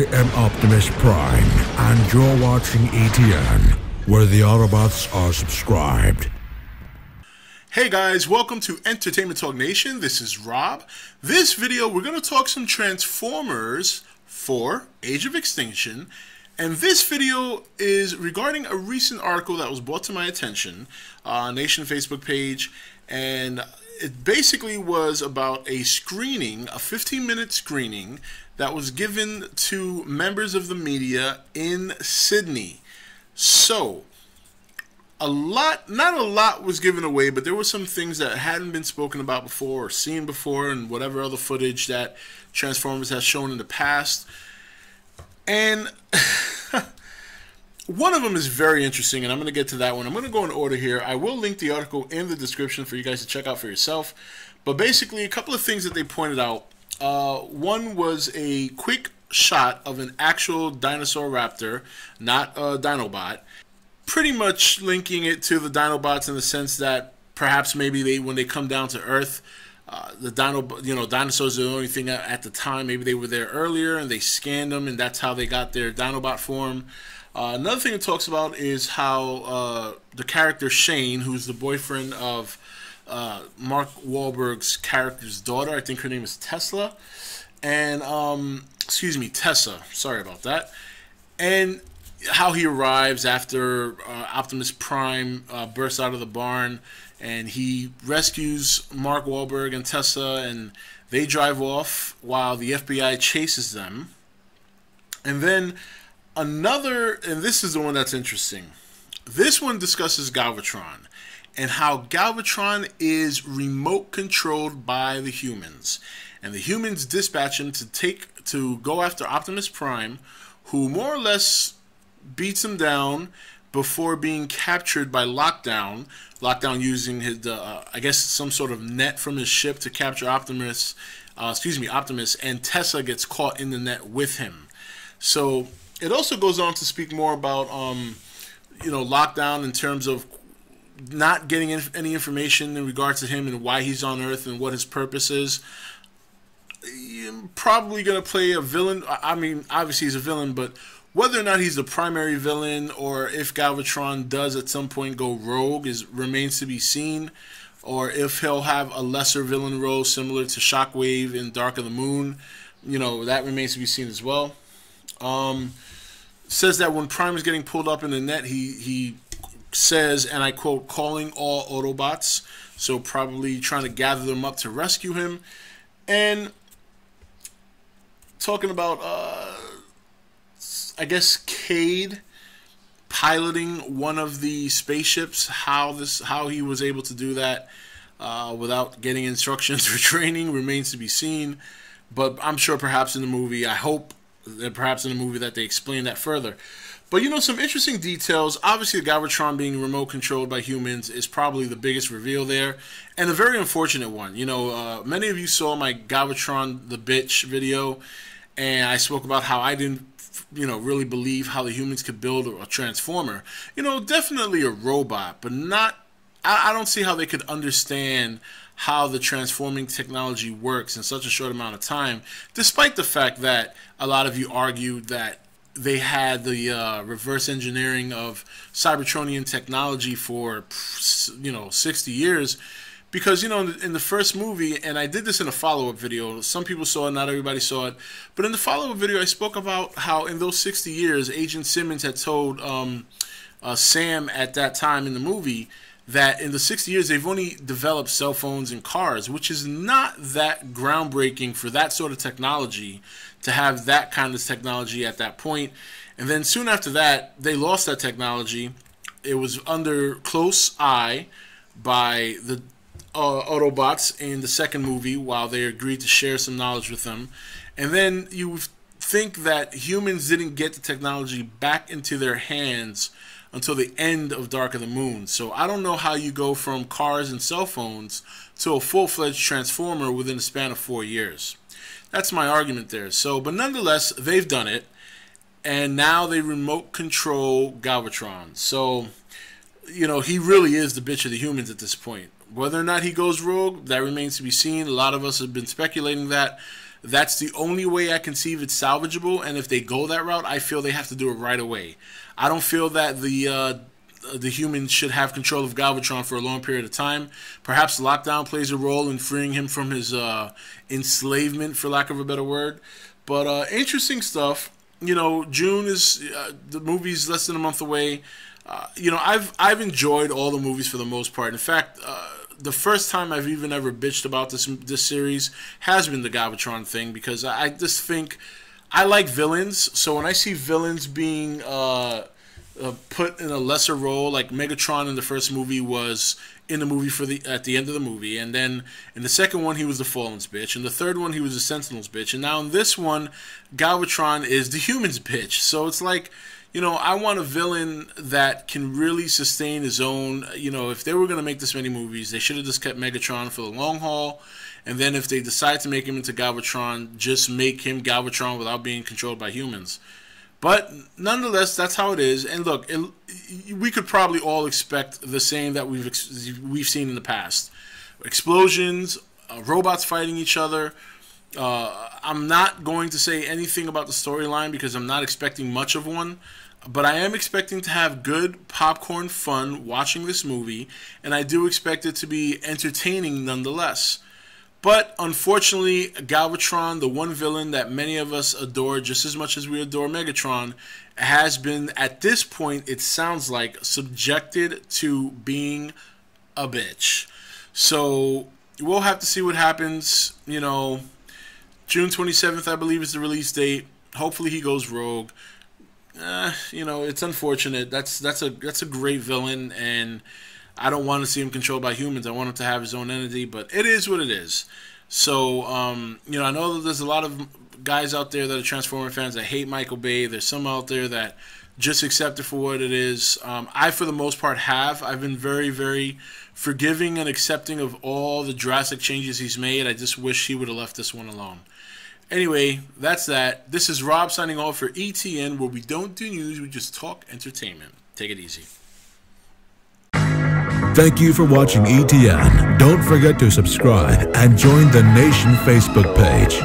I am Optimus Prime, and you're watching E.T.N, where the Autobots are subscribed. Hey guys, welcome to Entertainment Talk Nation. This is Rob. This video, we're going to talk some Transformers for Age of Extinction. And this video is regarding a recent article that was brought to my attention on Nation Facebook page. And it basically was about a screening, a 15-minute screening that was given to members of the media in Sydney. So, not a lot was given away, but there were some things that hadn't been spoken about before or seen before, and whatever other footage that Transformers has shown in the past. And one of them is very interesting, and I'm going to get to that one. I'm going to go in order here. I will link the article in the description for you guys to check out for yourself. But basically, a couple of things that they pointed out. One was a quick shot of an actual dinosaur raptor, not a Dinobot, pretty much linking it to the Dinobots in the sense that perhaps maybe when they come down to Earth, dinosaurs are the only thing at the time. Maybe they were there earlier and they scanned them, and that's how they got their Dinobot form. Another thing it talks about is how the character Shane, who's the boyfriend of Mark Wahlberg's character's daughter, I think her name is Tesla, and Tessa, sorry about that, and how he arrives after Optimus Prime bursts out of the barn, and he rescues Mark Wahlberg and Tessa, and they drive off while the FBI chases them. And then and this is the one that's interesting. This one discusses Galvatron and how Galvatron is remote controlled by the humans, and the humans dispatch him to go after Optimus Prime, who more or less beats him down before being captured by Lockdown. Lockdown using his, I guess, some sort of net from his ship to capture Optimus, and Tessa gets caught in the net with him. So it also goes on to speak more about, Lockdown in terms of not getting any information in regards to him and why he's on Earth and what his purpose is. You're probably going to play a villain. I mean, obviously he's a villain, but whether or not he's the primary villain or if Galvatron does at some point go rogue remains to be seen, or if he'll have a lesser villain role similar to Shockwave in Dark of the Moon, that remains to be seen as well. Says that when Prime is getting pulled up in the net, he says, and I quote, calling all Autobots, so probably trying to gather them up to rescue him, and talking about I guess Cade piloting one of the spaceships, how he was able to do that without getting instructions or training remains to be seen. But I'm sure perhaps in the movie, I hope that perhaps in the movie that they explain that further. But some interesting details. Obviously, Galvatron being remote controlled by humans is probably the biggest reveal there, and a very unfortunate one. Many of you saw my Galvatron the Bitch video, and I spoke about how I didn't really believe how the humans could build a Transformer. Definitely a robot, but I don't see how they could understand how the transforming technology works in such a short amount of time, despite the fact that a lot of you argued that they had the reverse engineering of Cybertronian technology for 60 years. Because, in the first movie, and I did this in a follow-up video, some people saw it, not everybody saw it, but in the follow-up video, I spoke about how in those 60 years, Agent Simmons had told Sam at that time in the movie that in the 60 years, they've only developed cell phones and cars, which is not that groundbreaking for that sort of technology, to have that kind of technology at that point. And then soon after that, they lost that technology. It was under close eye by the Autobots in the second movie, while they agreed to share some knowledge with them. And then you think that humans didn't get the technology back into their hands until the end of Dark of the Moon. So I don't know how you go from cars and cell phones to a full-fledged Transformer within a span of 4 years. That's my argument there. So, but nonetheless, they've done it, and now they remote control Galvatron. So, he really is the bitch of the humans at this point. Whether or not he goes rogue, that remains to be seen. A lot of us have been speculating that. That's the only way I conceive it's salvageable, and if they go that route, I feel they have to do it right away. I don't feel that the humans should have control of Galvatron for a long period of time. Perhaps lockdown plays a role in freeing him from his enslavement, for lack of a better word. But interesting stuff. You know, June is the movie's less than a month away. You know, I've enjoyed all the movies for the most part. In fact, the first time I've even ever bitched about this series has been the Galvatron thing, because I just think I like villains. So when I see villains being put in a lesser role, like Megatron in the first movie was in the movie at the end of the movie, and then in the second one he was the Fallen's bitch, in the third one he was the Sentinel's bitch, and now in this one Galvatron is the Human's bitch. So it's like, you know, I want a villain that can really sustain his own. You know, if they were going to make this many movies, they should have just kept Megatron for the long haul. And then if they decide to make him into Galvatron, just make him Galvatron without being controlled by humans. But nonetheless, that's how it is. And look, we could probably all expect the same that we've seen in the past. Explosions, robots fighting each other. I'm not going to say anything about the storyline because I'm not expecting much of one. But I am expecting to have good popcorn fun watching this movie, and I do expect it to be entertaining nonetheless. But unfortunately, Galvatron, the one villain that many of us adore just as much as we adore Megatron, has been, at this point, it sounds like, subjected to being a bitch. So we'll have to see what happens. You know, June 27th, I believe, is the release date. Hopefully he goes rogue. You know, it's unfortunate. That's a great villain, and I don't want to see him controlled by humans. I want him to have his own entity, but it is what it is. So, you know, I know that there's a lot of guys out there that are Transformer fans that hate Michael Bay. There's some out there that just accept it for what it is. I, for the most part, have. I've been very, very forgiving and accepting of all the drastic changes he's made. I just wish he would have left this one alone. Anyway, that's that. This is Rob signing off for E.T.N, where we don't do news, we just talk entertainment. Take it easy. Thank you for watching E.T.N. Don't forget to subscribe and join the Nation Facebook page.